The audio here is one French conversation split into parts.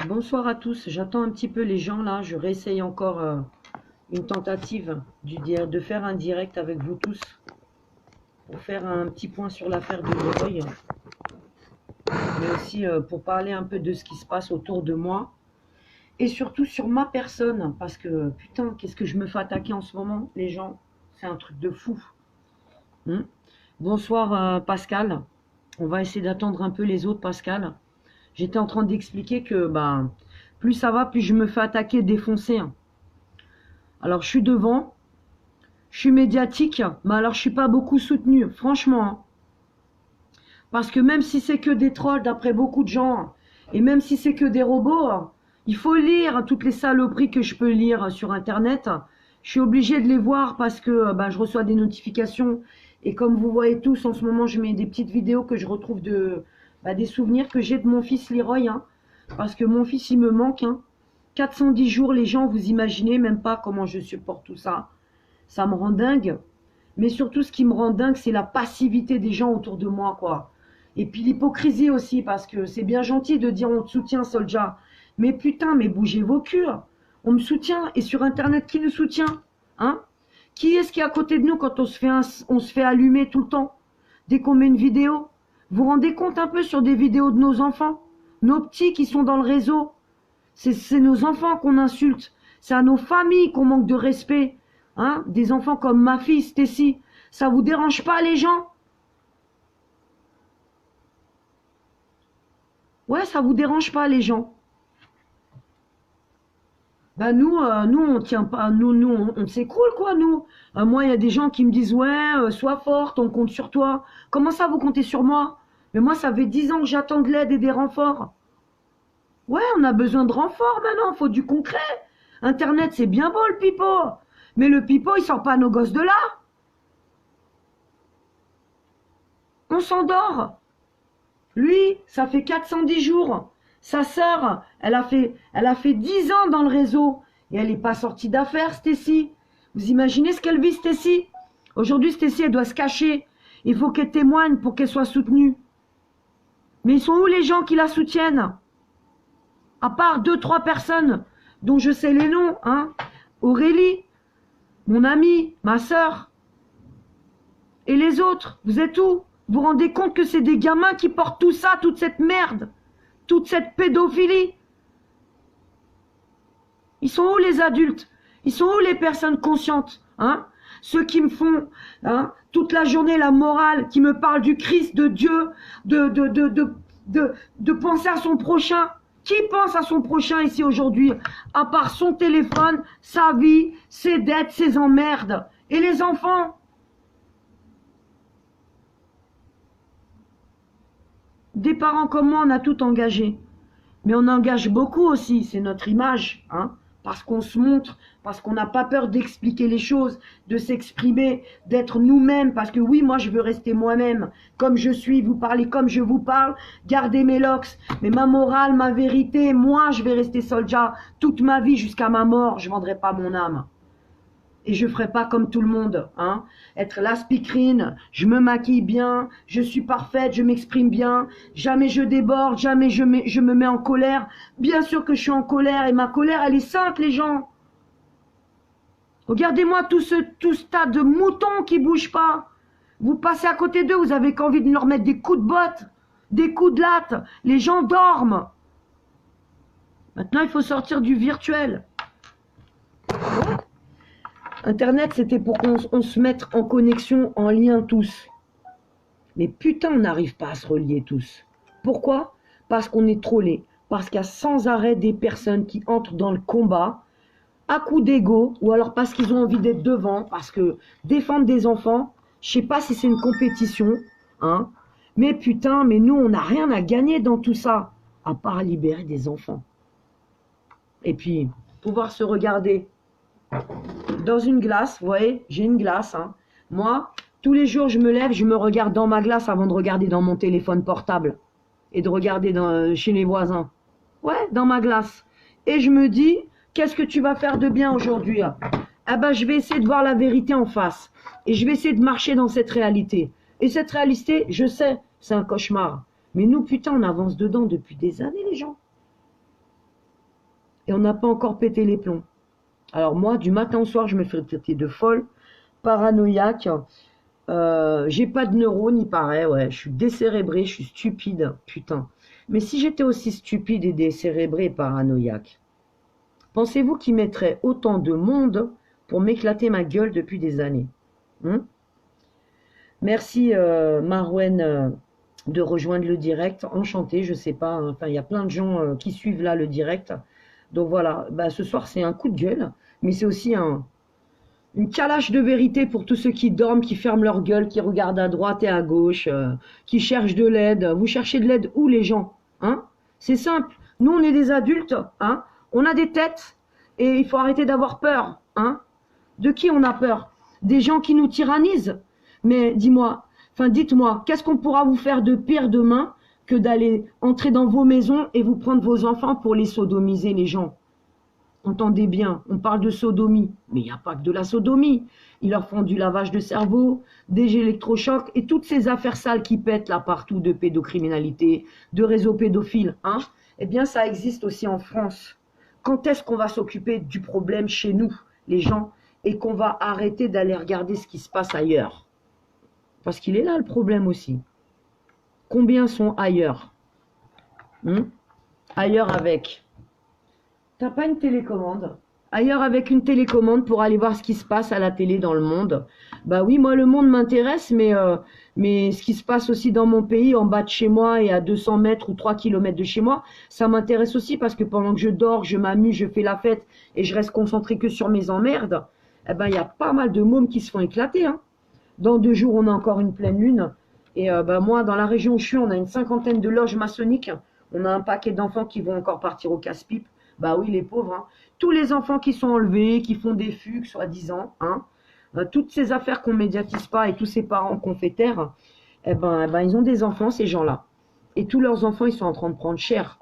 Bonsoir à tous, j'attends un petit peu les gens là, je réessaye encore une tentative de faire un direct avec vous tous pour faire un petit point sur l'affaire de Leroy, mais aussi pour parler un peu de ce qui se passe autour de moi et surtout sur ma personne parce que putain, qu'est-ce que je me fais attaquer en ce moment, les gens, c'est un truc de fou. Bonsoir Pascal, on va essayer d'attendre un peu les autres. Pascal, j'étais en train d'expliquer que plus ça va, plus je me fais attaquer, défoncer. Alors je suis devant, je suis médiatique, mais alors je suis pas beaucoup soutenu, franchement. Parce que même si c'est que des trolls d'après beaucoup de gens, et même si c'est que des robots, il faut lire toutes les saloperies que je peux lire sur internet. Je suis obligée de les voir parce que je reçois des notifications. Et comme vous voyez tous, en ce moment, je mets des petites vidéos que je retrouve des souvenirs que j'ai de mon fils Leroy. Parce que mon fils, il me manque. 410 jours, les gens, vous imaginez même pas comment je supporte tout ça. Ça me rend dingue. Mais surtout, ce qui me rend dingue, c'est la passivité des gens autour de moi, quoi. Et puis l'hypocrisie aussi, parce que c'est bien gentil de dire on te soutient, Soldier. Mais putain, mais bougez vos culs. On me soutient. Et sur Internet, qui nous soutient? Qui est-ce qui est à côté de nous quand on se fait allumer tout le temps? Dès qu'on met une vidéo. Vous vous rendez compte un peu sur des vidéos de nos enfants? Nos petits qui sont dans le réseau. C'est nos enfants qu'on insulte. C'est à nos familles qu'on manque de respect. Des enfants comme ma fille, Stacy. Ça vous dérange pas, les gens? Ouais, ça vous dérange pas, les gens? Nous, on tient pas. C'est cool, quoi, nous. Moi, il y a des gens qui me disent, ouais, sois forte, on compte sur toi. Comment ça, vous comptez sur moi? Mais moi, ça fait 10 ans que j'attends de l'aide et des renforts. Ouais, on a besoin de renforts maintenant, faut du concret. Internet, c'est bien beau le pipeau. Mais le pipeau, il sort pas nos gosses de là. On s'endort. Lui, ça fait 410 jours. Sa sœur, elle a fait 10 ans dans le réseau. Et elle n'est pas sortie d'affaires, Stacy. Vous imaginez ce qu'elle vit, Stacy? Aujourd'hui, Stacy, elle doit se cacher. Il faut qu'elle témoigne pour qu'elle soit soutenue. Mais ils sont où les gens qui la soutiennent? À part 2-3 personnes dont je sais les noms, Aurélie, mon amie, ma sœur. Et les autres, vous êtes où? Vous vous rendez compte que c'est des gamins qui portent tout ça, toute cette merde, toute cette pédophilie? Ils sont où les adultes? Ils sont où les personnes conscientes? Ceux qui me font toute la journée la morale, qui me parlent du Christ, de Dieu, de penser à son prochain. Qui pense à son prochain ici aujourd'hui, à part son téléphone, sa vie, ses dettes, ses emmerdes? Et les enfants? Des parents comme moi, on a tout engagé. Mais on engage beaucoup aussi, c'est notre image, parce qu'on se montre, parce qu'on n'a pas peur d'expliquer les choses, de s'exprimer, d'être nous-mêmes, parce que oui, moi je veux rester moi-même, comme je suis, vous parlez comme je vous parle, gardez mes locks, mais ma morale, ma vérité, moi je vais rester Soldier toute ma vie jusqu'à ma mort, je ne vendrai pas mon âme. Et je ferai pas comme tout le monde, être la speakerine, je me maquille bien, je suis parfaite, je m'exprime bien, jamais je déborde, jamais je me mets en colère. Bien sûr que je suis en colère et ma colère, elle est sainte, les gens. Regardez-moi tout ce tas de moutons qui bougent pas. Vous passez à côté d'eux, vous avez qu'envie de leur mettre des coups de botte, des coups de latte. Les gens dorment. Maintenant, il faut sortir du virtuel. Internet, c'était pour qu'on se mette en connexion, en lien tous. Mais putain, on n'arrive pas à se relier tous. Pourquoi? Parce qu'on est trollés. Parce qu'il y a sans arrêt des personnes qui entrent dans le combat à coup d'ego, ou alors parce qu'ils ont envie d'être devant, parce que défendre des enfants, je sais pas si c'est une compétition, mais putain, mais nous, on n'a rien à gagner dans tout ça, à part libérer des enfants. Et puis, pouvoir se regarder dans une glace, vous voyez, j'ai une glace. Moi, tous les jours, je me lève, je me regarde dans ma glace avant de regarder dans mon téléphone portable et de regarder chez les voisins. Ouais, dans ma glace. Et je me dis, qu'est-ce que tu vas faire de bien aujourd'hui? Je vais essayer de voir la vérité en face. Et je vais essayer de marcher dans cette réalité. Et cette réalité, je sais, c'est un cauchemar. Mais nous, putain, on avance dedans depuis des années, les gens. Et on n'a pas encore pété les plombs. Alors moi, du matin au soir, je me fais traiter de folle, paranoïaque. J'ai pas de neurones, il paraît, ouais. Je suis décérébrée, je suis stupide, putain. Mais si j'étais aussi stupide et décérébrée et paranoïaque, pensez-vous qu'ils mettraient autant de monde pour m'éclater ma gueule depuis des années? Merci Marouane de rejoindre le direct. Enchanté, je sais pas, hein. Enfin, il y a plein de gens qui suivent là le direct. Donc voilà, bah, ce soir c'est un coup de gueule, mais c'est aussi une calache de vérité pour tous ceux qui dorment, qui ferment leur gueule, qui regardent à droite et à gauche, qui cherchent de l'aide. Vous cherchez de l'aide où, les gens, hein? C'est simple. Nous, on est des adultes, hein? On a des têtes et il faut arrêter d'avoir peur, hein? De qui on a peur? Des gens qui nous tyrannisent? Mais dis-moi, enfin dites-moi, qu'est-ce qu'on pourra vous faire de pire demain que d'aller entrer dans vos maisons et vous prendre vos enfants pour les sodomiser, les gens? Entendez bien, on parle de sodomie, mais il n'y a pas que de la sodomie. Ils leur font du lavage de cerveau, des électrochocs et toutes ces affaires sales qui pètent là partout de pédocriminalité, de réseaux pédophiles, hein? Eh bien, ça existe aussi en France. Quand est-ce qu'on va s'occuper du problème chez nous, les gens, et qu'on va arrêter d'aller regarder ce qui se passe ailleurs? Parce qu'il est là le problème aussi. Combien sont ailleurs? Ailleurs avec... T'as pas une télécommande? Ailleurs avec une télécommande pour aller voir ce qui se passe à la télé dans le monde. Bah oui, moi le monde m'intéresse, mais ce qui se passe aussi dans mon pays, en bas de chez moi et à 200 mètres ou 3 kilomètres de chez moi, ça m'intéresse aussi parce que pendant que je dors, je m'amuse, je fais la fête et je reste concentré que sur mes emmerdes, eh ben il y a pas mal de mômes qui se font éclater, hein. Dans 2 jours, on a encore une pleine lune. Et bah moi, dans la région où je suis, on a une 50aine de loges maçonniques. On a un paquet d'enfants qui vont encore partir au casse-pipe. Bah oui, les pauvres, hein. Tous les enfants qui sont enlevés, qui font des fugues, soi-disant, hein. Toutes ces affaires qu'on médiatise pas et tous ces parents qu'on fait taire, eh ben, ils ont des enfants, ces gens-là. Et tous leurs enfants, ils sont en train de prendre cher.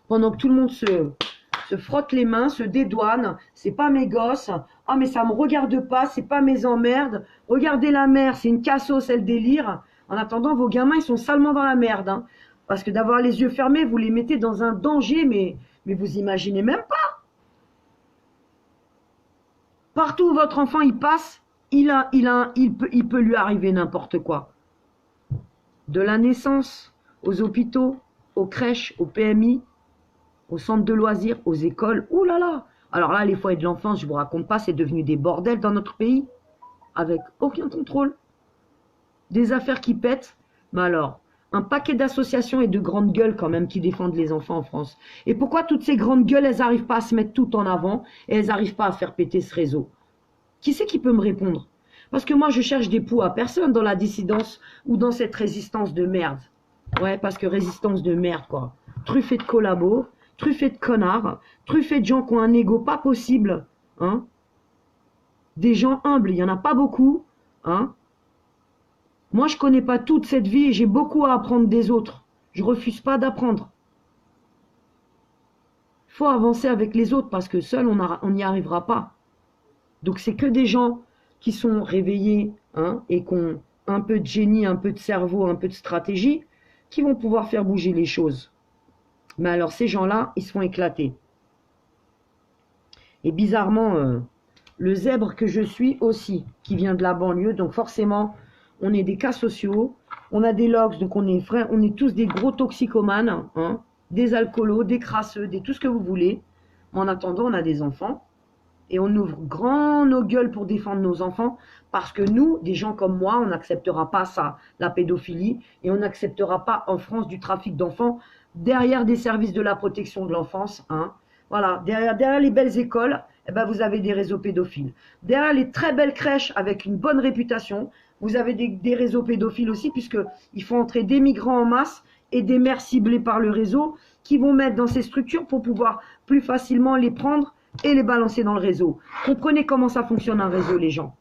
Pendant que tout le monde se frotte les mains, se dédouane, c'est pas mes gosses, ah mais ça me regarde pas, c'est pas mes emmerdes, regardez la mer, c'est une cassos, elle délire. En attendant, vos gamins, ils sont salement dans la merde, hein. Parce que d'avoir les yeux fermés, vous les mettez dans un danger, mais vous imaginez même pas. Partout où votre enfant il passe, il peut lui arriver n'importe quoi. De la naissance, aux hôpitaux, aux crèches, aux PMI, aux centres de loisirs, aux écoles. Ouh là là! Alors là, les foyers de l'enfance, je vous raconte pas, c'est devenu des bordels dans notre pays, avec aucun contrôle. Des affaires qui pètent. Mais alors, un paquet d'associations et de grandes gueules quand même qui défendent les enfants en France. Et pourquoi toutes ces grandes gueules, elles n'arrivent pas à se mettre tout en avant et elles n'arrivent pas à faire péter ce réseau? Qui c'est qui peut me répondre? Parce que moi, je cherche des poux à personne dans la dissidence ou dans cette résistance de merde. Ouais, parce que résistance de merde, quoi. Truffée de collabos, truffée de connards, truffée de gens qui ont un ego pas possible, hein. Des gens humbles, il n'y en a pas beaucoup, hein. Moi, je connais pas toute cette vie et j'ai beaucoup à apprendre des autres. Je refuse pas d'apprendre. Il faut avancer avec les autres parce que seul, on n'y arrivera pas. Donc, c'est que des gens qui sont réveillés, hein, et qui ont un peu de génie, un peu de cerveau, un peu de stratégie, qui vont pouvoir faire bouger les choses. Mais alors, ces gens-là, ils se font éclater. Et bizarrement, le zèbre que je suis aussi, qui vient de la banlieue, donc forcément... On est des cas sociaux, on a des logs, donc on est tous des gros toxicomanes, hein, des alcoolos, des crasseux, tout ce que vous voulez. En attendant, on a des enfants et on ouvre grand nos gueules pour défendre nos enfants parce que nous, des gens comme moi, on n'acceptera pas ça, la pédophilie, et on n'acceptera pas en France du trafic d'enfants derrière des services de la protection de l'enfance, hein. Voilà, derrière les belles écoles, eh ben, vous avez des réseaux pédophiles. Derrière les très belles crèches avec une bonne réputation, vous avez des réseaux pédophiles aussi, puisqu'il faut entrer des migrants en masse et des mères ciblées par le réseau qui vont mettre dans ces structures pour pouvoir plus facilement les prendre et les balancer dans le réseau. Comprenez comment ça fonctionne un réseau, les gens.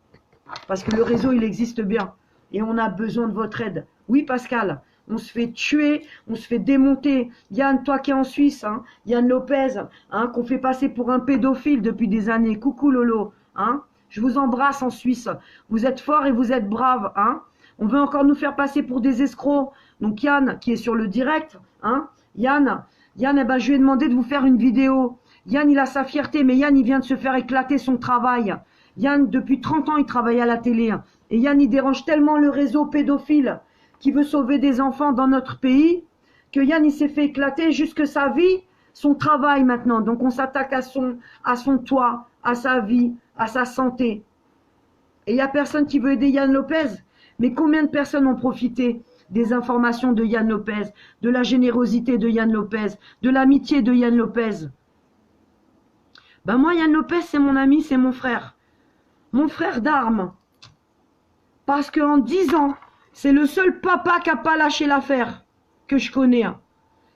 Parce que le réseau, il existe bien. Et on a besoin de votre aide. Oui, Pascal, on se fait tuer, on se fait démonter. Yann, toi qui es en Suisse, hein, Yann Lopez, hein, qu'on fait passer pour un pédophile depuis des années. Coucou Lolo, hein. Je vous embrasse en Suisse. Vous êtes forts et vous êtes braves, hein. On veut encore nous faire passer pour des escrocs. Donc Yann, qui est sur le direct, hein, Yann, eh ben, je lui ai demandé de vous faire une vidéo. Yann, il a sa fierté, mais Yann, il vient de se faire éclater son travail. Yann, depuis 30 ans, il travaille à la télé. Et Yann, il dérange tellement le réseau pédophile qui veut sauver des enfants dans notre pays, que Yann, il s'est fait éclater jusque sa vie, son travail maintenant. Donc, on s'attaque à son toit, à sa vie, à sa santé. Et il n'y a personne qui veut aider Yann Lopez. Mais combien de personnes ont profité des informations de Yann Lopez, de la générosité de Yann Lopez, de l'amitié de Yann Lopez? Ben moi, Yann Lopez, c'est mon ami, c'est mon frère d'armes. Parce qu'en 10 ans, c'est le seul papa qui n'a pas lâché l'affaire que je connais.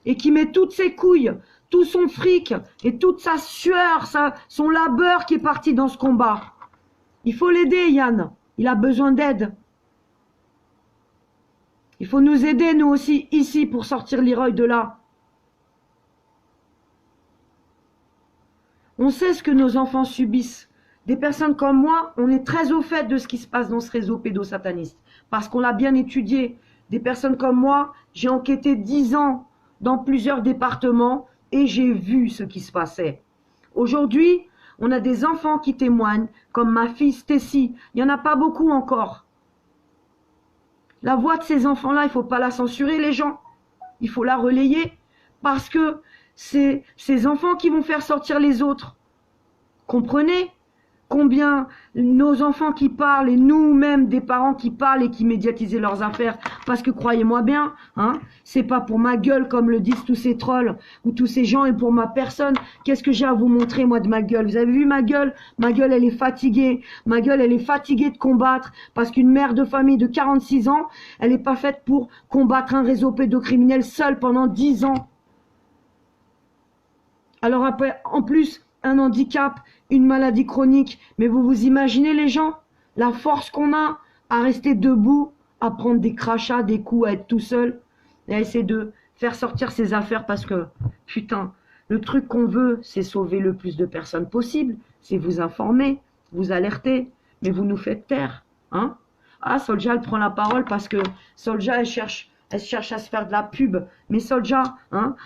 Et qui met toutes ses couilles, tout son fric et toute sa sueur, son labeur qui est parti dans ce combat. Il faut l'aider, Yann. Il a besoin d'aide. Il faut nous aider, nous aussi, ici, pour sortir Leroy de là. On sait ce que nos enfants subissent. Des personnes comme moi, on est très au fait de ce qui se passe dans ce réseau pédosataniste. Parce qu'on l'a bien étudié. Des personnes comme moi, j'ai enquêté 10 ans dans plusieurs départements et j'ai vu ce qui se passait. Aujourd'hui, on a des enfants qui témoignent, comme ma fille Stacy. Il n'y en a pas beaucoup encore. La voix de ces enfants-là, il ne faut pas la censurer, les gens. Il faut la relayer parce que c'est ces enfants qui vont faire sortir les autres. Comprenez combien nos enfants qui parlent et nous-mêmes des parents qui parlent et qui médiatisent leurs affaires, parce que croyez-moi bien, c'est pas pour ma gueule comme le disent tous ces trolls ou tous ces gens et pour ma personne. Qu'est-ce que j'ai à vous montrer moi de ma gueule? Vous avez vu ma gueule? Ma gueule elle est fatiguée. Ma gueule elle est fatiguée de combattre parce qu'une mère de famille de 46 ans, elle n'est pas faite pour combattre un réseau pédocriminel seule pendant 10 ans. Alors après, en plus, un handicap, une maladie chronique. Mais vous vous imaginez les gens? La force qu'on a à rester debout, à prendre des crachats, des coups, à être tout seul, et à essayer de faire sortir ses affaires parce que, putain, le truc qu'on veut, c'est sauver le plus de personnes possible, c'est vous informer, vous alerter, mais vous nous faites taire. Ah, Soldier, elle prend la parole parce que Soldier, elle cherche à se faire de la pub. Mais Soldier,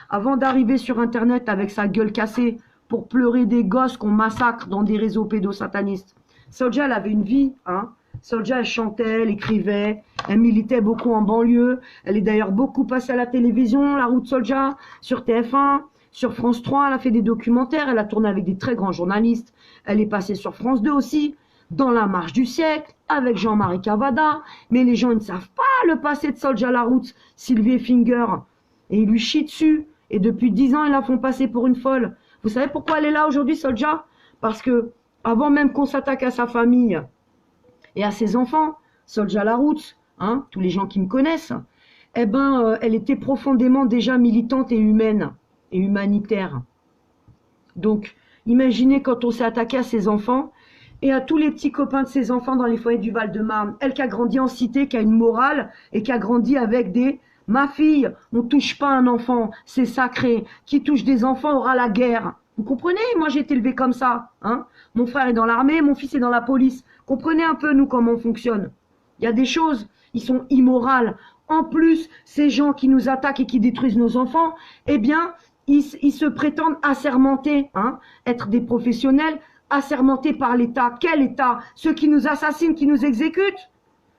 avant d'arriver sur Internet avec sa gueule cassée, pour pleurer des gosses qu'on massacre dans des réseaux pédosatanistes. Soldier, elle avait une vie. Soldier, elle chantait, elle écrivait, elle militait beaucoup en banlieue. Elle est d'ailleurs beaucoup passée à la télévision, la route Soldier, sur TF1, sur France 3. Elle a fait des documentaires, elle a tourné avec des très grands journalistes. Elle est passée sur France 2 aussi, dans La Marche du siècle, avec Jean-Marie Cavada. Mais les gens ils ne savent pas le passé de Soldier la route, Sylvie Finger. Et ils lui chient dessus. Et depuis 10 ans, ils la font passer pour une folle. Vous savez pourquoi elle est là aujourd'hui, Soldier? Parce que, avant même qu'on s'attaque à sa famille et à ses enfants, Soldier la route, tous les gens qui me connaissent, eh ben, elle était profondément déjà militante et humaine et humanitaire. Donc, imaginez quand on s'est attaqué à ses enfants et à tous les petits copains de ses enfants dans les foyers du Val-de-Marne. Elle qui a grandi en cité, qui a une morale et qui a grandi avec des... Ma fille, on ne touche pas un enfant, c'est sacré. Qui touche des enfants aura la guerre. Vous comprenez? Moi, j'ai été élevée comme ça. Mon frère est dans l'armée, mon fils est dans la police. Comprenez un peu, nous, comment on fonctionne. Il y a des choses, ils sont immorales. En plus, ces gens qui nous attaquent et qui détruisent nos enfants, eh bien, ils se prétendent assermentés, être des professionnels, assermentés par l'État. Quel État? Ceux qui nous assassinent, qui nous exécutent?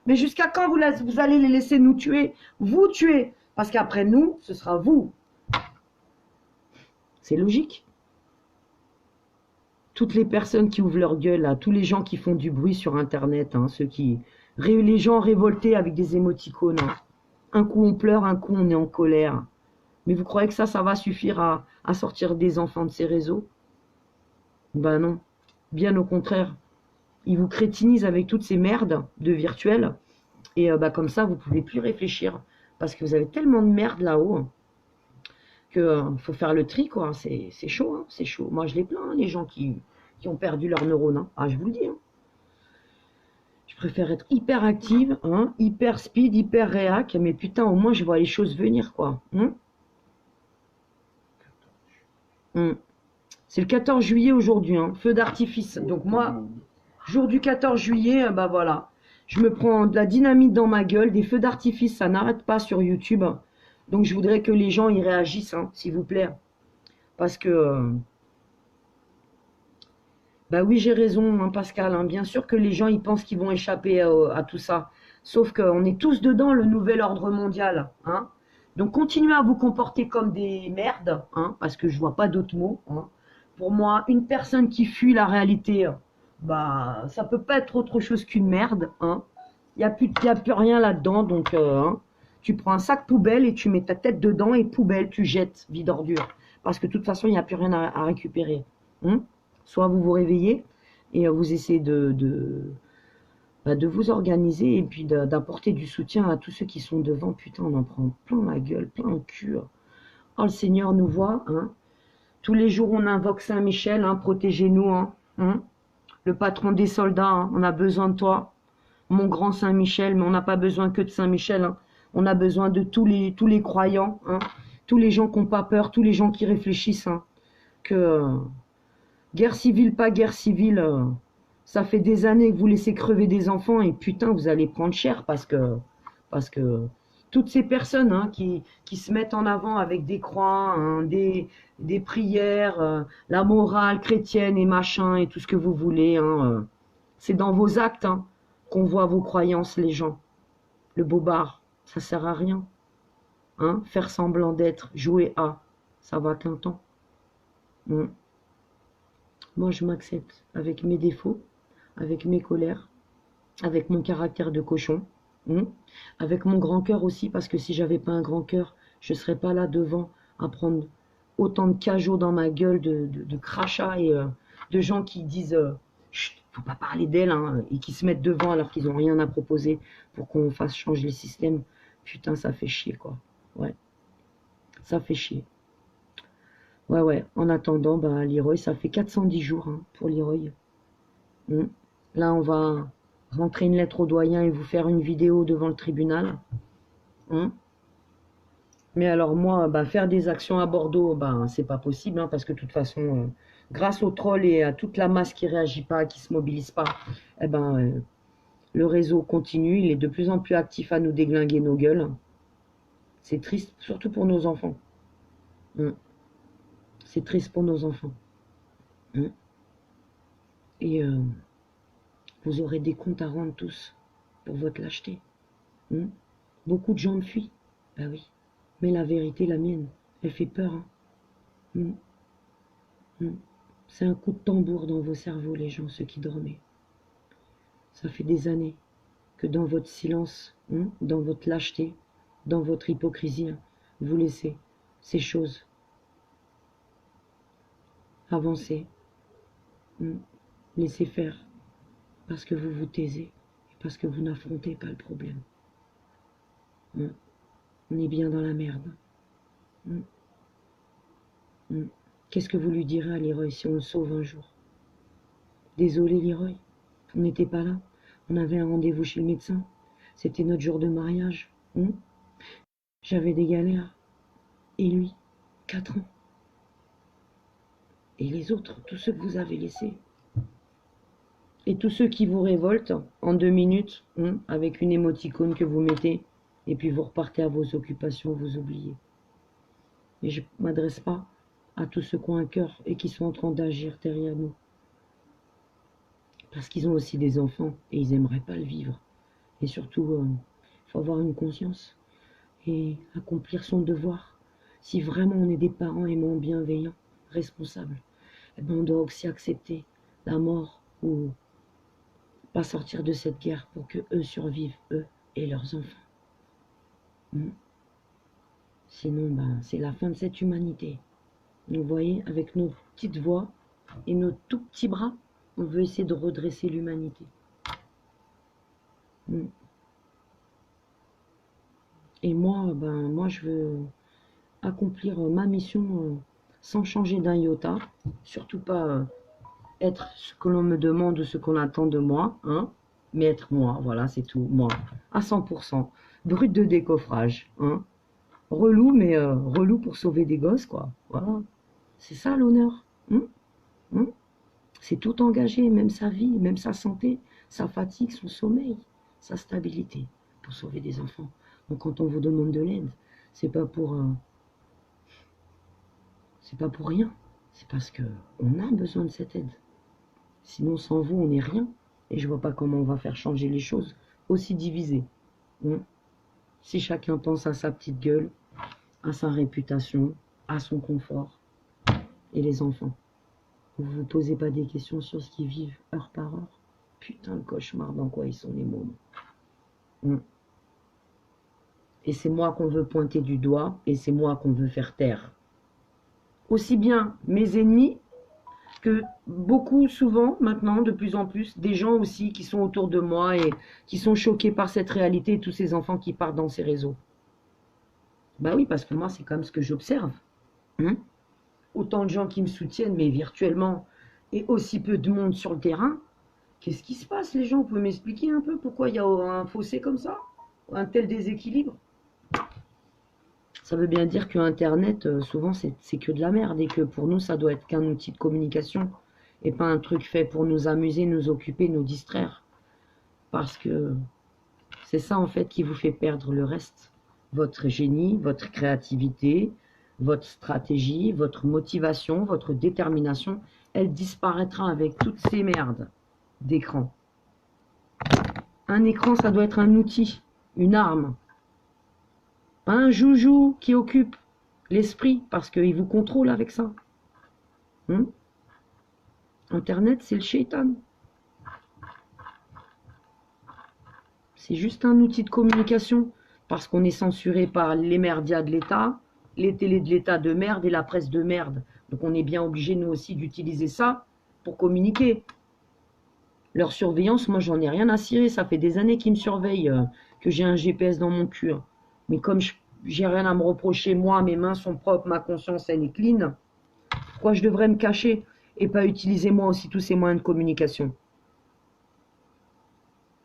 Mais jusqu'à quand vous allez les laisser nous tuer? Vous tuer. Parce qu'après nous, ce sera vous. C'est logique. Toutes les personnes qui ouvrent leur gueule, là, tous les gens qui font du bruit sur Internet, les gens révoltés avec des émoticônes. Un coup on pleure, un coup on est en colère. Mais vous croyez que ça va suffire à sortir des enfants de ces réseaux? Ben non. Bien au contraire. Ils vous crétinisent avec toutes ces merdes de virtuel. Et comme ça, vous ne pouvez plus réfléchir. Parce que vous avez tellement de merde là-haut que faut faire le tri, quoi. C'est chaud, c'est chaud. Moi, je les plains, les gens qui ont perdu leurs neurones. Ah, je vous le dis. Je préfère être hyper active, hyper speed, hyper réac. Mais putain, au moins, je vois les choses venir, quoi. C'est le 14 juillet aujourd'hui, feu d'artifice. Donc moi... Jour du 14 juillet, voilà. Je me prends de la dynamite dans ma gueule, des feux d'artifice, ça n'arrête pas sur YouTube. Donc je voudrais que les gens y réagissent, s'il vous plaît. Parce que Bah oui, j'ai raison, hein, Pascal, hein. Bien sûr que les gens, ils pensent qu'ils vont échapper à tout ça. Sauf qu'on est tous dedans, le nouvel ordre mondial, hein. Donc continuez à vous comporter comme des merdes, hein, parce que je vois pas d'autres mots, hein. Pour moi, une personne qui fuit la réalité, bah ça peut pas être autre chose qu'une merde, hein. Y a plus rien là-dedans, donc hein, tu prends un sac poubelle et tu mets ta tête dedans et poubelle, tu jettes, vide ordure. Parce que de toute façon, il n'y a plus rien à récupérer, hein. Soit vous vous réveillez et vous essayez bah, de vous organiser et puis d'apporter du soutien à tous ceux qui sont devant. Putain, on en prend plein la gueule, plein le cul. Oh, le Seigneur nous voit, hein. Tous les jours, on invoque Saint-Michel, hein, protégez-nous, hein, hein. Le patron des soldats, hein, on a besoin de toi. Mon grand Saint-Michel, mais on n'a pas besoin que de Saint-Michel, hein. On a besoin de tous les croyants, hein, tous les gens qui n'ont pas peur, tous les gens qui réfléchissent, hein, que guerre civile, pas guerre civile, ça fait des années que vous laissez crever des enfants et putain, vous allez prendre cher parce que toutes ces personnes, hein, qui se mettent en avant avec des croix, hein, des prières, la morale chrétienne et machin et tout ce que vous voulez, hein, c'est dans vos actes, hein, qu'on voit vos croyances, les gens. Le bobard, ça sert à rien, hein, faire semblant d'être, jouer à, ça va qu'un temps. Mm. Moi, je m'accepte avec mes défauts, avec mes colères, avec mon caractère de cochon, hein, avec mon grand cœur aussi, parce que si j'avais pas un grand cœur, je serais pas là devant à prendre autant de cajots dans ma gueule, de crachats et de gens qui disent chut, faut pas parler d'elle, hein, et qui se mettent devant alors qu'ils ont rien à proposer pour qu'on fasse changer les systèmes. Putain, ça fait chier, quoi. Ouais, ça fait chier. Ouais, ouais. En attendant, bah, Leroy, ça fait 410 jours, hein, pour Leroy. Mm. Là, on va rentrer une lettre au doyen et vous faire une vidéo devant le tribunal, hein. Mais alors moi, bah, faire des actions à Bordeaux, bah, c'est pas possible, hein, parce que de toute façon, grâce aux trolls et à toute la masse qui réagit pas, qui se mobilise pas, eh ben, le réseau continue, il est de plus en plus actif à nous déglinguer nos gueules. C'est triste, surtout pour nos enfants. Mm. C'est triste pour nos enfants. Mm. Et vous aurez des comptes à rendre tous pour votre lâcheté. Mm. Beaucoup de gens me fuient. Bah oui. Mais la vérité, la mienne, elle fait peur, hein. Mm. Mm. C'est un coup de tambour dans vos cerveaux, les gens, ceux qui dormaient. Ça fait des années que dans votre silence, dans votre lâcheté, dans votre hypocrisie, hein, vous laissez ces choses avancer. Laissez faire, parce que vous vous taisez, et parce que vous n'affrontez pas le problème. On est bien dans la merde. Qu'est-ce que vous lui direz à Leroy si on le sauve un jour? Désolé Leroy, on n'était pas là. On avait un rendez-vous chez le médecin. C'était notre jour de mariage. J'avais des galères. Et lui, 4 ans. Et les autres, tous ceux que vous avez laissés. Et tous ceux qui vous révoltent en 2 minutes, avec une émoticône que vous mettez, et puis vous repartez à vos occupations, vous oubliez. Et je ne m'adresse pas à tous ceux qui ont un cœur et qui sont en train d'agir derrière nous. Parce qu'ils ont aussi des enfants et ils n'aimeraient pas le vivre. Et surtout, il faut avoir une conscience et accomplir son devoir. Si vraiment on est des parents aimants, bienveillants, responsables, eh ben on doit aussi accepter la mort ou pas sortir de cette guerre pour que eux survivent, eux et leurs enfants. Sinon, ben, c'est la fin de cette humanité. Vous voyez, avec nos petites voix et nos tout petits bras, on veut essayer de redresser l'humanité. Et moi, ben, moi, je veux accomplir ma mission sans changer d'un iota. Surtout pas être ce que l'on me demande ou ce qu'on attend de moi, hein, mais être moi, voilà, c'est tout, moi, à 100%. Brut de décoffrage, hein. Relou, mais relou pour sauver des gosses, quoi. Voilà. C'est ça l'honneur. C'est tout engagé, même sa vie, même sa santé, sa fatigue, son sommeil, sa stabilité, pour sauver des enfants. Donc quand on vous demande de l'aide, c'est pas pour rien. C'est parce que on a besoin de cette aide. Sinon, sans vous, on n'est rien. Et je vois pas comment on va faire changer les choses aussi divisées. Si chacun pense à sa petite gueule, à sa réputation, à son confort. Et les enfants, vous vous posez pas des questions sur ce qu'ils vivent heure par heure. Putain, le cauchemar dans quoi ils sont les mômes. Et c'est moi qu'on veut pointer du doigt, et c'est moi qu'on veut faire taire. Aussi bien mes ennemis, que beaucoup, souvent, maintenant, de plus en plus, des gens aussi qui sont autour de moi et qui sont choqués par cette réalité et tous ces enfants qui partent dans ces réseaux. Bah oui, parce que moi, c'est quand même ce que j'observe. Autant de gens qui me soutiennent, mais virtuellement, et aussi peu de monde sur le terrain. Qu'est-ce qui se passe, les gens? Vous pouvez m'expliquer un peu pourquoi il y a un fossé comme ça? Un tel déséquilibre? Ça veut bien dire que Internet, souvent, c'est que de la merde et que pour nous, ça doit être qu'un outil de communication et pas un truc fait pour nous amuser, nous occuper, nous distraire. Parce que c'est ça, en fait, qui vous fait perdre le reste. Votre génie, votre créativité, votre stratégie, votre motivation, votre détermination, elle disparaîtra avec toutes ces merdes d'écran. Un écran, ça doit être un outil, une arme. Pas un joujou qui occupe l'esprit, parce qu'il vous contrôle avec ça. Internet, c'est le shaitan. C'est juste un outil de communication, parce qu'on est censuré par les merdias de l'État, les télés de l'État de merde et la presse de merde. Donc on est bien obligé, nous aussi, d'utiliser ça pour communiquer. Leur surveillance, moi, j'en ai rien à cirer. Ça fait des années qu'ils me surveillent, que j'ai un GPS dans mon cul. Mais comme j'ai rien à me reprocher, moi, mes mains sont propres, ma conscience, elle est clean, pourquoi je devrais me cacher et pas utiliser moi aussi tous ces moyens de communication?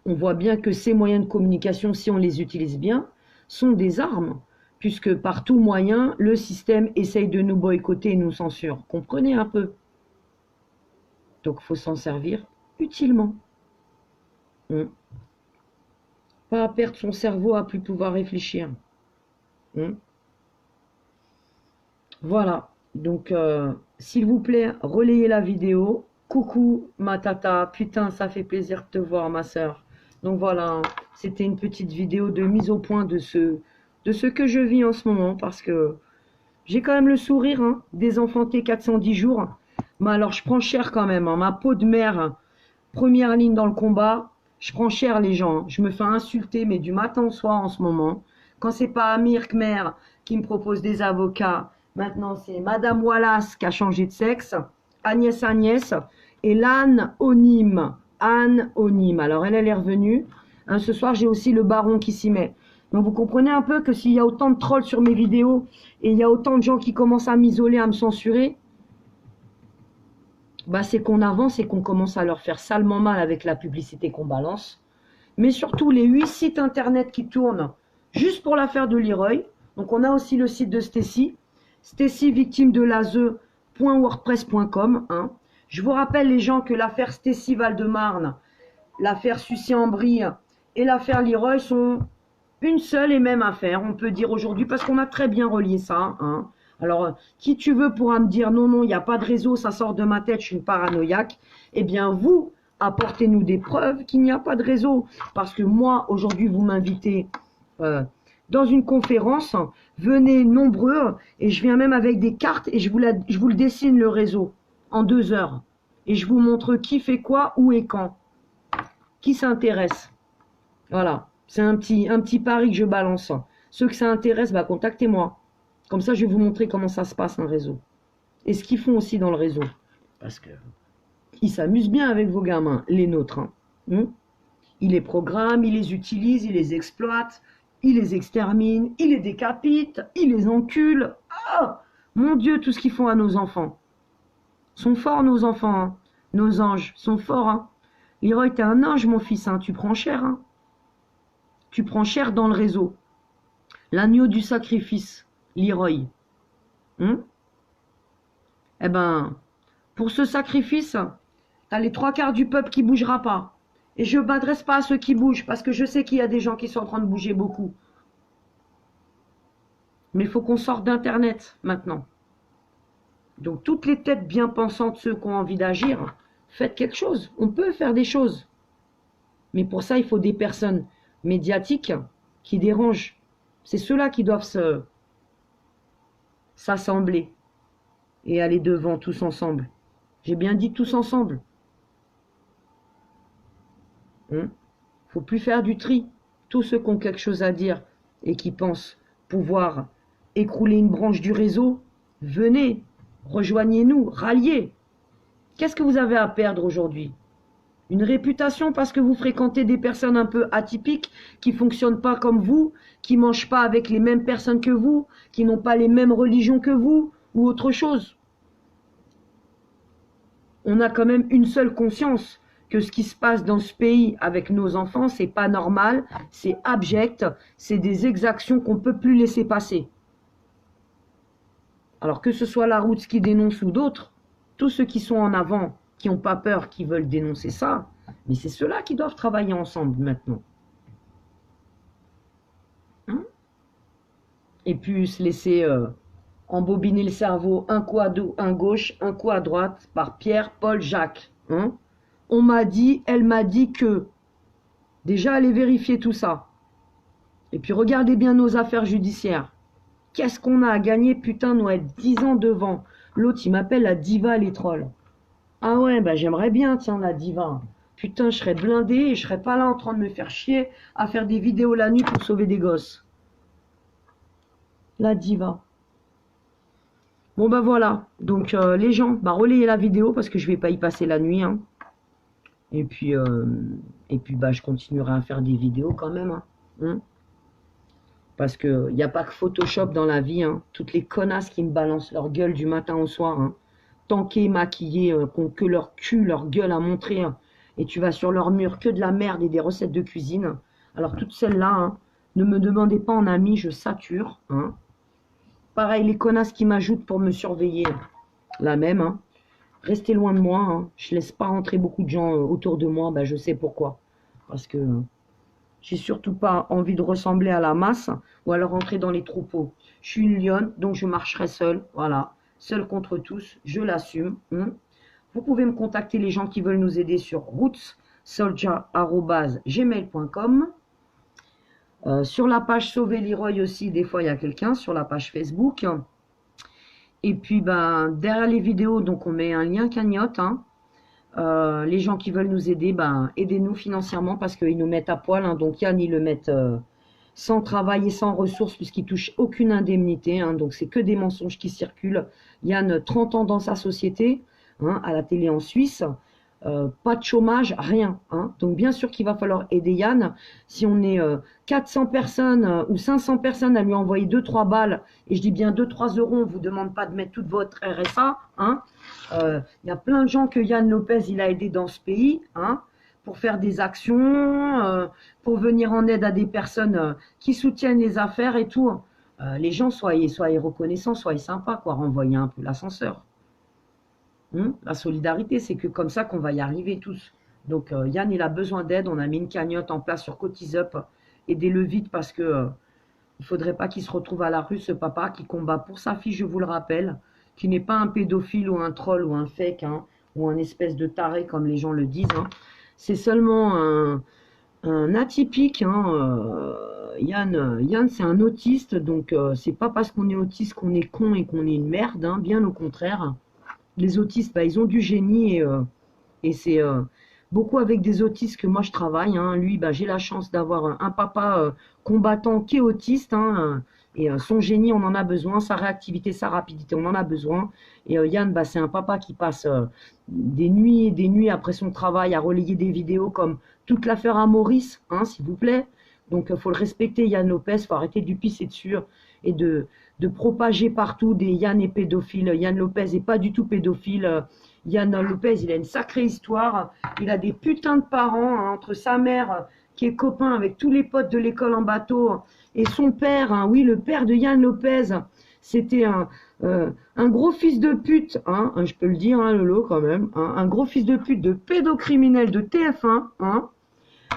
On voit bien que ces moyens de communication, si on les utilise bien, sont des armes, puisque par tout moyen, le système essaye de nous boycotter et nous censure. Comprenez un peu. Donc, il faut s'en servir utilement. Pas perdre son cerveau à plus pouvoir réfléchir. Voilà. Donc, s'il vous plaît, relayez la vidéo. Coucou, ma tata. Putain, ça fait plaisir de te voir, ma soeur. Donc voilà, c'était une petite vidéo de mise au point de ce que je vis en ce moment, parce que j'ai quand même le sourire, désenfanté 410 jours. Mais alors, je prends cher quand même, ma peau de mère, première ligne dans le combat. Je prends cher, les gens. Je me fais insulter, mais du matin au soir en ce moment. Quand c'est pas Amir Khmer qui me propose des avocats, maintenant c'est Madame Wallace qui a changé de sexe, Agnès et l'Anne Onim. Anne Onim. Alors elle est revenue. Ce soir, j'ai aussi le baron qui s'y met. Donc vous comprenez un peu que s'il y a autant de trolls sur mes vidéos et il y a autant de gens qui commencent à m'isoler, à me censurer, bah c'est qu'on avance et qu'on commence à leur faire salement mal avec la publicité qu'on balance. Mais surtout les 8 sites internet qui tournent juste pour l'affaire de Leroy. Donc on a aussi le site de Stacy, Stacy victime de l'ASE.wordpress.com. Je vous rappelle, les gens, que l'affaire Stacy Val-de-Marne, l'affaire Sucy-en-Brie et l'affaire Leroy sont une seule et même affaire, on peut dire aujourd'hui, parce qu'on a très bien relié ça. Alors, qui tu veux pourra me dire non, non, il n'y a pas de réseau, ça sort de ma tête, je suis une paranoïaque. Eh bien, vous, apportez-nous des preuves qu'il n'y a pas de réseau. Parce que moi, aujourd'hui, vous m'invitez dans une conférence, venez nombreux, et je viens même avec des cartes, et je vous le dessine, le réseau, en 2 heures. Et je vous montre qui fait quoi, où et quand. Qui s'intéresse. Voilà, c'est un petit pari que je balance. Ceux que ça intéresse, bah, contactez-moi. Comme ça, je vais vous montrer comment ça se passe, un réseau. Et ce qu'ils font aussi dans le réseau. Parce que ils s'amusent bien avec vos gamins, les nôtres. Ils les programment, ils les utilisent, ils les exploitent, ils les exterminent, ils les décapitent, ils les enculent. Ah, mon Dieu, tout ce qu'ils font à nos enfants. Sont forts, nos enfants. Nos anges sont forts. Leroy, t'es un ange, mon fils. Tu prends cher. Tu prends cher dans le réseau. L'agneau du sacrifice, Leroy. Eh ben, pour ce sacrifice, t'as les 3/4 du peuple qui bougera pas. Et je ne m'adresse pas à ceux qui bougent, parce que je sais qu'il y a des gens qui sont en train de bouger beaucoup. Mais il faut qu'on sorte d'Internet maintenant. Donc toutes les têtes bien pensantes, ceux qui ont envie d'agir, faites quelque chose. On peut faire des choses. Mais pour ça, il faut des personnes médiatiques qui dérangent. C'est ceux-là qui doivent s'assembler et aller devant tous ensemble. J'ai bien dit tous ensemble. Faut plus faire du tri. Tous ceux qui ont quelque chose à dire et qui pensent pouvoir écrouler une branche du réseau, venez, rejoignez-nous, ralliez. Qu'est-ce que vous avez à perdre aujourd'hui? Une réputation parce que vous fréquentez des personnes un peu atypiques, qui ne fonctionnent pas comme vous, qui ne mangent pas avec les mêmes personnes que vous, qui n'ont pas les mêmes religions que vous, ou autre chose. On a quand même une seule conscience, que ce qui se passe dans ce pays avec nos enfants, c'est pas normal, c'est abject, c'est des exactions qu'on ne peut plus laisser passer. Alors que ce soit la Roots qui dénonce ou d'autres, tous ceux qui sont en avant, qui n'ont pas peur, qui veulent dénoncer ça, mais c'est ceux-là qui doivent travailler ensemble maintenant. Et puis se laisser embobiner le cerveau, un coup à gauche, un coup à droite, par Pierre, Paul, Jacques. On m'a dit, elle m'a dit que. Déjà, allez vérifier tout ça. Et puis regardez bien nos affaires judiciaires. Qu'est-ce qu'on a à gagner? Putain, nous être 10 ans devant. L'autre, il m'appelle la diva, les trolls. Ah ouais, bah j'aimerais bien, tiens, la diva. Putain, je serais blindé et je serais pas là en train de me faire chier à faire des vidéos la nuit pour sauver des gosses. La diva. Bon bah voilà. Donc les gens, bah relayez la vidéo parce que je vais pas y passer la nuit. Et puis bah je continuerai à faire des vidéos quand même. Parce que il n'y a pas que Photoshop dans la vie. Toutes les connasses qui me balancent leur gueule du matin au soir. Tankées, maquillées, qui ont que leur cul, leur gueule à montrer. Et tu vas sur leur mur que de la merde et des recettes de cuisine. Alors toutes celles-là, ne me demandez pas en ami, je sature. Pareil, les connasses qui m'ajoutent pour me surveiller, la même. Restez loin de moi. Je laisse pas rentrer beaucoup de gens autour de moi. Bah, je sais pourquoi. Parce que j'ai surtout pas envie de ressembler à la masse ou alors rentrer dans les troupeaux. Je suis une lionne, donc je marcherai seule. Voilà. Seule contre tous. Je l'assume. Vous pouvez me contacter les gens qui veulent nous aider sur rootssoldier@gmail.com. Sur la page Sauver Leroy aussi, des fois il y a quelqu'un sur la page Facebook. Et puis ben derrière les vidéos, donc on met un lien cagnotte. Les gens qui veulent nous aider, ben aidez-nous financièrement parce qu'ils nous mettent à poil. Donc Yann, ils le mettent sans travail et sans ressources puisqu'il touche aucune indemnité. Donc c'est que des mensonges qui circulent. Yann, 30 ans dans sa société, à la télé en Suisse. Pas de chômage, rien. Donc bien sûr qu'il va falloir aider Yann. Si on est 400 personnes ou 500 personnes à lui envoyer 2-3 balles, et je dis bien 2-3 euros, on ne vous demande pas de mettre toute votre RSA. Y a plein de gens que Yann Lopez il a aidé dans ce pays pour faire des actions, pour venir en aide à des personnes qui soutiennent les affaires et tout. Les gens, soyez reconnaissants, soyez sympas, quoi, renvoyez un peu l'ascenseur. La solidarité, c'est que comme ça qu'on va y arriver tous. Donc Yann, il a besoin d'aide. On a mis une cagnotte en place sur Cotisup. Aidez-le vite parce que il faudrait pas qu'il se retrouve à la rue, ce papa qui combat pour sa fille, je vous le rappelle, qui n'est pas un pédophile ou un troll ou un fake, ou un espèce de taré comme les gens le disent. C'est seulement un atypique. Yann, c'est un autiste, donc c'est pas parce qu'on est autiste qu'on est con et qu'on est une merde, bien au contraire. Les autistes, ils ont du génie et c'est beaucoup avec des autistes que moi je travaille. Lui, j'ai la chance d'avoir un papa combattant qui est autiste. Et son génie, on en a besoin. Sa réactivité, sa rapidité, on en a besoin. Et Yann, c'est un papa qui passe des nuits et des nuits après son travail à relayer des vidéos comme toute l'affaire à Maurice, s'il vous plaît. Donc, il faut le respecter, Yann Lopez. Il faut arrêter de lui pisser dessus et de propager partout des Yann est pédophile. Yann Lopez n'est pas du tout pédophile. Yann Lopez, il a une sacrée histoire. Il a des putains de parents entre sa mère qui est copain avec tous les potes de l'école en bateau et son père, oui, le père de Yann Lopez, c'était un gros fils de pute, je peux le dire, Lolo, quand même, un gros fils de pute de pédocriminel de TF1,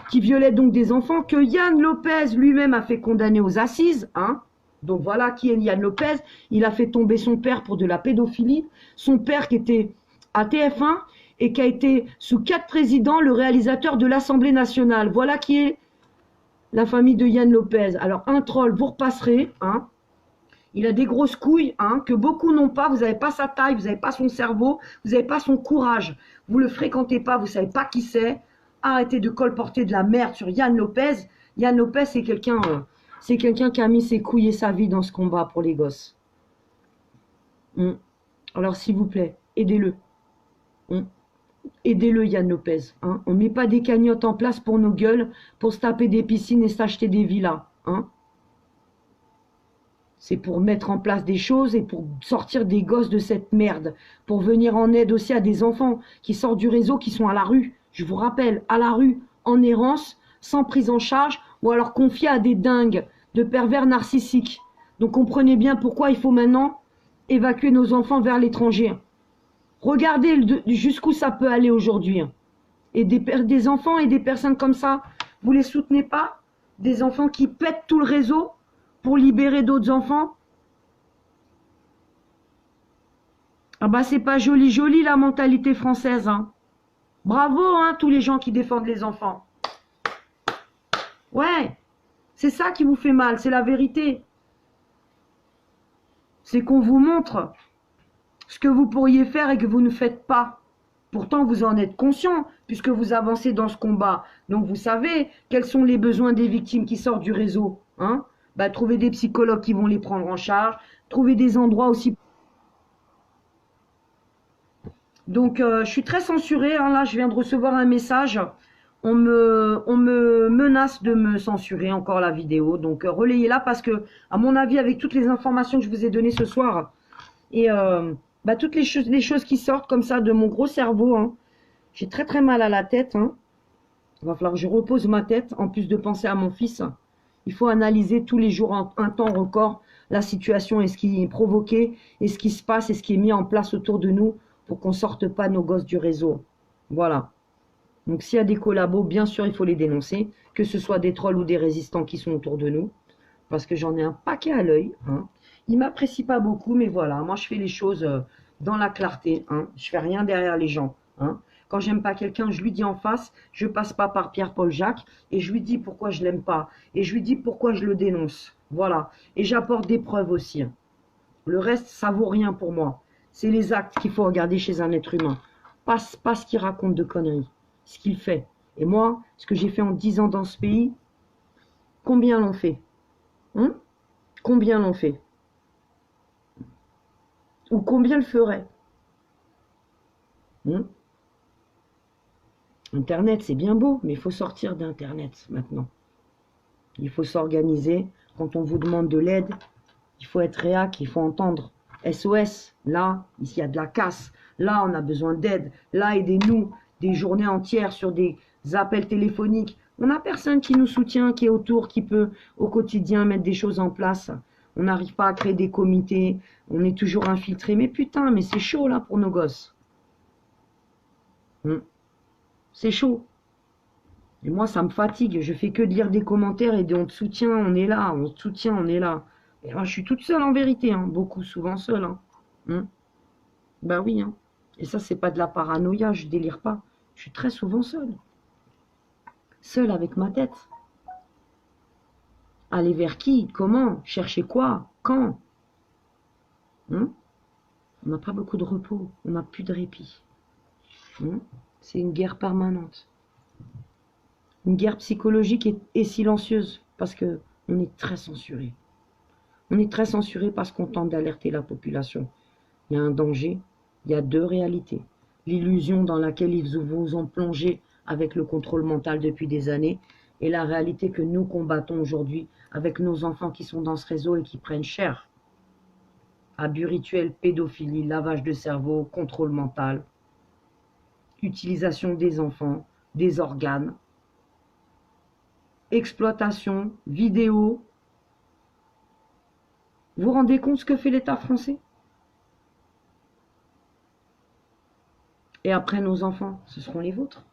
qui violait donc des enfants que Yann Lopez lui-même a fait condamner aux assises, Donc voilà qui est Yann Lopez. Il a fait tomber son père pour de la pédophilie. Son père qui était à TF1 et qui a été, sous 4 présidents, le réalisateur de l'Assemblée nationale. Voilà qui est la famille de Yann Lopez. Alors, un troll, vous repasserez, hein. Il a des grosses couilles, hein, que beaucoup n'ont pas. Vous n'avez pas sa taille, vous n'avez pas son cerveau, vous n'avez pas son courage. Vous le fréquentez pas, vous savez pas qui c'est. Arrêtez de colporter de la merde sur Yann Lopez. Yann Lopez, c'est quelqu'un qui a mis ses couilles et sa vie dans ce combat pour les gosses. Alors, s'il vous plaît, aidez-le. Aidez-le, Yann Lopez. Hein. On ne met pas des cagnottes en place pour nos gueules, pour se taper des piscines et s'acheter des villas. Hein. C'est pour mettre en place des choses et pour sortir des gosses de cette merde. Pour venir en aide aussi à des enfants qui sortent du réseau, qui sont à la rue. Je vous rappelle, à la rue, en errance, sans prise en charge, ou alors confiés à des dingues, de pervers narcissiques. Donc comprenez bien pourquoi il faut maintenant évacuer nos enfants vers l'étranger. Regardez jusqu'où ça peut aller aujourd'hui. Et des enfants et des personnes comme ça, vous les soutenez pas? Des enfants qui pètent tout le réseau pour libérer d'autres enfants? Ah bah c'est pas joli joli la mentalité française. Hein. Bravo hein, tous les gens qui défendent les enfants. Ouais, c'est ça qui vous fait mal, c'est la vérité. C'est qu'on vous montre ce que vous pourriez faire et que vous ne faites pas. Pourtant, vous en êtes conscient, puisque vous avancez dans ce combat. Donc, vous savez quels sont les besoins des victimes qui sortent du réseau. Hein? Bah, trouver des psychologues qui vont les prendre en charge, trouver des endroits aussi. Donc, je suis très censurée. Hein. Là, je viens de recevoir un message. On me menace de me censurer encore la vidéo. Donc, relayez-la parce que, à mon avis, avec toutes les informations que je vous ai données ce soir, et bah, toutes les choses qui sortent comme ça de mon gros cerveau, hein, j'ai très très mal à la tête. Hein. Il va falloir que je repose ma tête, en plus de penser à mon fils. Il faut analyser tous les jours en un temps record la situation et ce qui est provoqué, et ce qui se passe, et ce qui est mis en place autour de nous pour qu'on ne sorte pas nos gosses du réseau. Voilà. Donc s'il y a des collabos, bien sûr, il faut les dénoncer, que ce soit des trolls ou des résistants qui sont autour de nous, parce que j'en ai un paquet à l'œil. Hein. Ils m'apprécient pas beaucoup, mais voilà, moi je fais les choses dans la clarté. Hein. Je fais rien derrière les gens. Hein. Quand j'aime pas quelqu'un, je lui dis en face, je passe pas par Pierre-Paul Jacques, et je lui dis pourquoi je l'aime pas, et je lui dis pourquoi je le dénonce. Voilà. Et j'apporte des preuves aussi. Hein. Le reste, ça vaut rien pour moi. C'est les actes qu'il faut regarder chez un être humain. Pas ce qu'il raconte de conneries, ce qu'il fait. Et moi, ce que j'ai fait en 10 ans dans ce pays, combien l'ont fait? Hein? Combien l'ont fait? Ou combien le ferait? Hein? Internet, c'est bien beau, mais il faut sortir d'Internet maintenant. Il faut s'organiser. Quand on vous demande de l'aide, il faut être réac, il faut entendre. SOS, là, ici il y a de la casse. Là, on a besoin d'aide. Là, aidez-nous. Des journées entières sur des appels téléphoniques. On n'a personne qui nous soutient, qui est autour, qui peut au quotidien mettre des choses en place. On n'arrive pas à créer des comités. On est toujours infiltré. Mais putain, mais c'est chaud là pour nos gosses. C'est chaud. Et moi, ça me fatigue. Je fais que de lire des commentaires et on te soutient, on est là. On te soutient, on est là. Et moi, je suis toute seule en vérité. Hein. Beaucoup, souvent seule. Hein. Ben oui. Hein. Et ça, c'est pas de la paranoïa. Je délire pas. Je suis très souvent seule. Seule avec ma tête. Aller vers qui? Comment? Chercher quoi? Quand? On n'a pas beaucoup de repos. On n'a plus de répit. C'est une guerre permanente. Une guerre psychologique et silencieuse. Parce que on est très censuré. On est très censuré parce qu'on tente d'alerter la population. Il y a un danger. Il y a deux réalités. L'illusion dans laquelle ils vous ont plongé avec le contrôle mental depuis des années et la réalité que nous combattons aujourd'hui avec nos enfants qui sont dans ce réseau et qui prennent cher. Abus rituels, pédophilie, lavage de cerveau, contrôle mental, utilisation des enfants, des organes, exploitation, vidéo. Vous vous rendez compte ce que fait l'État français? Et après, nos enfants, ce seront les vôtres.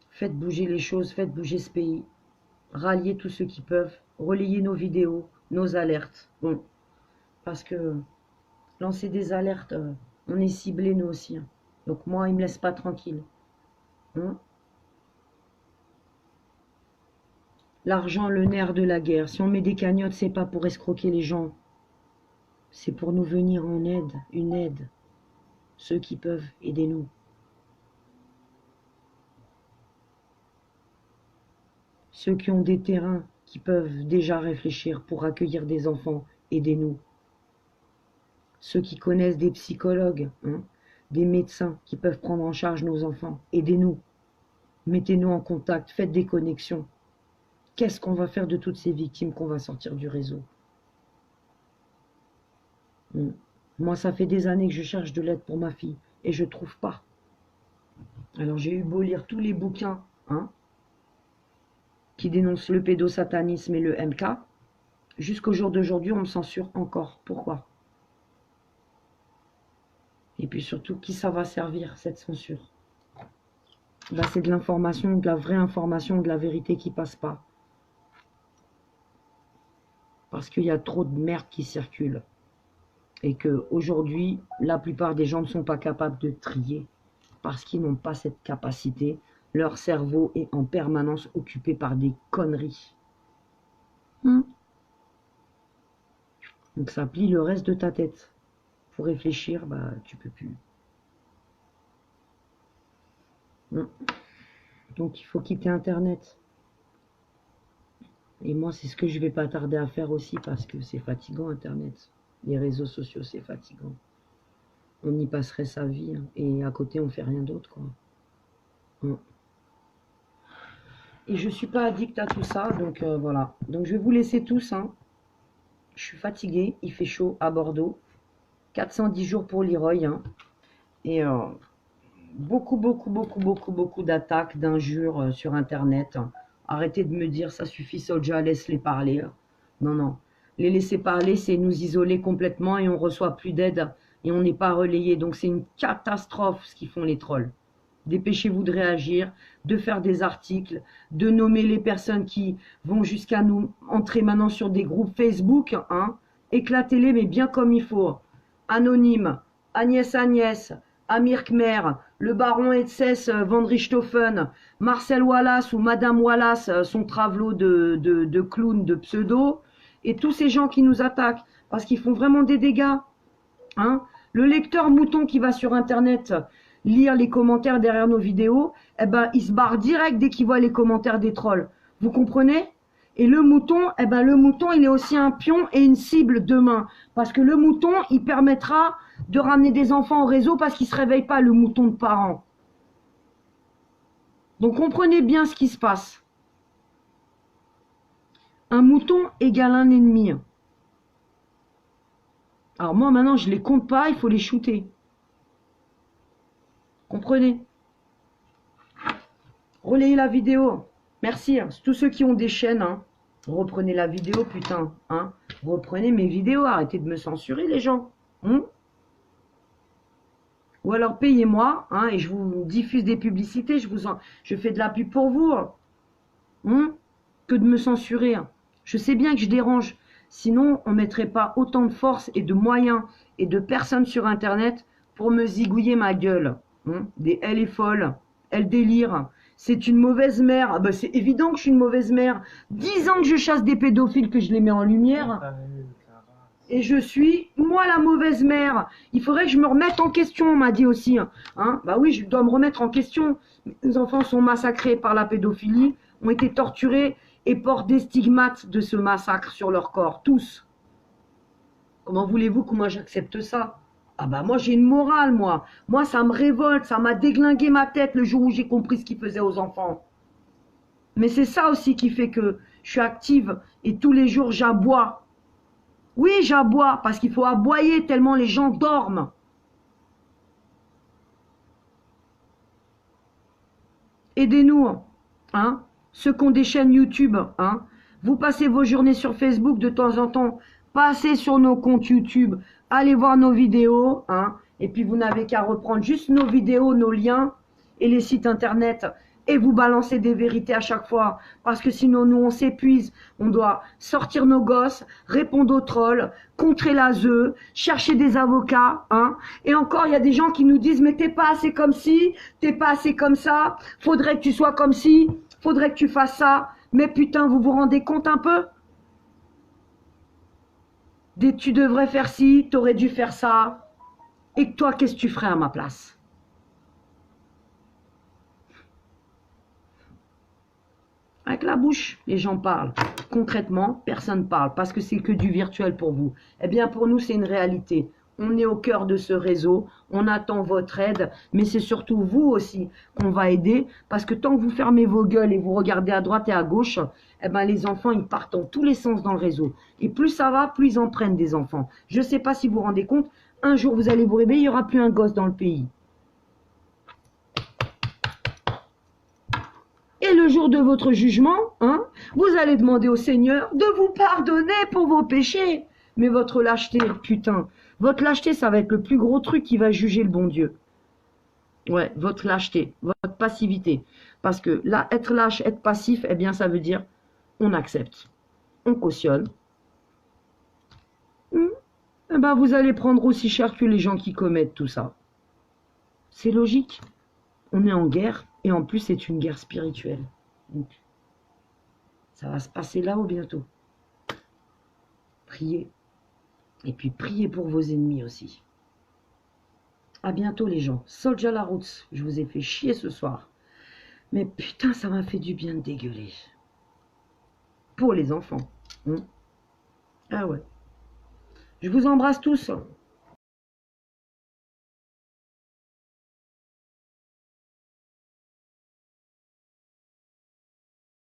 Faites bouger les choses, faites bouger ce pays. Ralliez tous ceux qui peuvent. Relayez nos vidéos, nos alertes. Bon, parce que lancer des alertes. On est ciblés, nous aussi. Hein. Donc moi, ils me laissent pas tranquille. Hein. L'argent, le nerf de la guerre. Si on met des cagnottes, c'est pas pour escroquer les gens. C'est pour nous venir en aide, une aide. Ceux qui peuvent, aidez-nous. Ceux qui ont des terrains, qui peuvent déjà réfléchir pour accueillir des enfants, aidez-nous. Ceux qui connaissent des psychologues, hein, des médecins qui peuvent prendre en charge nos enfants, aidez-nous. Mettez-nous en contact, faites des connexions. Qu'est-ce qu'on va faire de toutes ces victimes qu'on va sortir du réseau? Moi, ça fait des années que je cherche de l'aide pour ma fille et je ne trouve pas. Alors, j'ai eu beau lire tous les bouquins hein, qui dénoncent le pédosatanisme et le MK. Jusqu'au jour d'aujourd'hui, on me censure encore. Pourquoi? Et puis surtout, qui ça va servir, cette censure? Bah, c'est de l'information, de la vraie information, de la vérité qui passe pas. Parce qu'il y a trop de merde qui circule. Et qu'aujourd'hui, la plupart des gens ne sont pas capables de trier. Parce qu'ils n'ont pas cette capacité. Leur cerveau est en permanence occupé par des conneries. Donc ça plie le reste de ta tête. Pour réfléchir, bah tu peux plus. Donc il faut quitter Internet. Et moi, c'est ce que je vais pas tarder à faire aussi parce que c'est fatigant Internet. Les réseaux sociaux, c'est fatigant. On y passerait sa vie hein, et à côté, on fait rien d'autre quoi. Et je suis pas addict à tout ça, donc voilà. Donc je vais vous laisser tous. Hein. Je suis fatiguée, il fait chaud à Bordeaux. 410 jours pour Leroy. Hein. Et beaucoup d'attaques, d'injures sur Internet. Hein. Arrêtez de me dire, ça suffit Soulja, laisse-les parler. Non, non. Les laisser parler, c'est nous isoler complètement et on reçoit plus d'aide et on n'est pas relayé. Donc c'est une catastrophe ce qu'ils font les trolls. Dépêchez-vous de réagir, de faire des articles, de nommer les personnes qui vont jusqu'à nous entrer maintenant sur des groupes Facebook. Hein. Éclatez-les, mais bien comme il faut. Anonyme, Agnès, Amir Khmer, le baron Etzès Van Richthofen, Marcel Wallace ou Madame Wallace, son travelot de clown, de pseudo, et tous ces gens qui nous attaquent, parce qu'ils font vraiment des dégâts. Hein. Le lecteur mouton qui va sur Internet lire les commentaires derrière nos vidéos, eh ben, il se barre direct dès qu'il voit les commentaires des trolls. Vous comprenez? Et le mouton, eh ben, le mouton, il est aussi un pion et une cible demain. Parce que le mouton, il permettra de ramener des enfants au réseau parce qu'il ne se réveille pas, le mouton de parents. Donc, comprenez bien ce qui se passe. Un mouton égale un ennemi. Alors, moi, maintenant, je ne les compte pas, il faut les shooter. Comprenez? Relayez la vidéo. Merci. Hein. Tous ceux qui ont des chaînes, hein. Reprenez la vidéo, putain. Hein. Reprenez mes vidéos. Arrêtez de me censurer, les gens. Hein. Ou alors payez-moi hein, et je vous diffuse des publicités. Je fais de la pub pour vous. Hein, que de me censurer. Hein. Je sais bien que je dérange. Sinon, on ne mettrait pas autant de force et de moyens et de personnes sur Internet pour me zigouiller ma gueule. Hein. Elle est folle. Elle délire. C'est une mauvaise mère. Ah bah c'est évident que je suis une mauvaise mère. 10 ans que je chasse des pédophiles, que je les mets en lumière. Et je suis, moi, la mauvaise mère. Il faudrait que je me remette en question, on m'a dit aussi. Hein. Bah oui, je dois me remettre en question. Les enfants sont massacrés par la pédophilie, ont été torturés et portent des stigmates de ce massacre sur leur corps. Tous. Comment voulez-vous que moi j'accepte ça? Ah bah moi j'ai une morale, moi. Moi ça me révolte, ça m'a déglingué ma tête le jour où j'ai compris ce qu'il faisait aux enfants. Mais c'est ça aussi qui fait que je suis active et tous les jours j'aboie. Oui, j'aboie parce qu'il faut aboyer tellement les gens dorment. Aidez-nous, hein, ceux qui ont des chaînes YouTube, hein. Vous passez vos journées sur Facebook de temps en temps, passez sur nos comptes YouTube, allez voir nos vidéos, hein, et puis vous n'avez qu'à reprendre juste nos vidéos, nos liens et les sites internet et vous balancez des vérités à chaque fois. Parce que sinon, nous, on s'épuise. On doit sortir nos gosses, répondre aux trolls, contrer la ZEU, chercher des avocats. Hein. Et encore, il y a des gens qui nous disent, mais t'es pas assez comme ci, t'es pas assez comme ça, faudrait que tu sois comme ci, faudrait que tu fasses ça. Mais putain, vous vous rendez compte un peu? Tu devrais faire ci, t'aurais dû faire ça. Et toi, qu'est-ce que tu ferais à ma place? Avec la bouche, les gens parlent. Concrètement, personne ne parle parce que c'est que du virtuel pour vous. Eh bien, pour nous, c'est une réalité. On est au cœur de ce réseau, on attend votre aide, mais c'est surtout vous aussi qu'on va aider parce que tant que vous fermez vos gueules et vous regardez à droite et à gauche, eh ben, les enfants, ils partent dans tous les sens dans le réseau. Et plus ça va, plus ils en prennent des enfants. Je ne sais pas si vous vous rendez compte, un jour, vous allez vous réveiller, il n'y aura plus un gosse dans le pays. Et le jour de votre jugement, hein, vous allez demander au Seigneur de vous pardonner pour vos péchés. Mais votre lâcheté, putain, votre lâcheté, ça va être le plus gros truc qui va juger le bon Dieu. Ouais, votre lâcheté, votre passivité. Parce que là, être lâche, être passif, eh bien, ça veut dire on accepte, on cautionne. Eh ben, vous allez prendre aussi cher que les gens qui commettent tout ça. C'est logique. On est en guerre. Et en plus, c'est une guerre spirituelle. Donc, ça va se passer là-haut bientôt. Priez. Et puis, priez pour vos ennemis aussi. À bientôt, les gens. Soldier la route. Je vous ai fait chier ce soir. Mais putain, ça m'a fait du bien de dégueuler. Pour les enfants. Ah ouais. Je vous embrasse tous.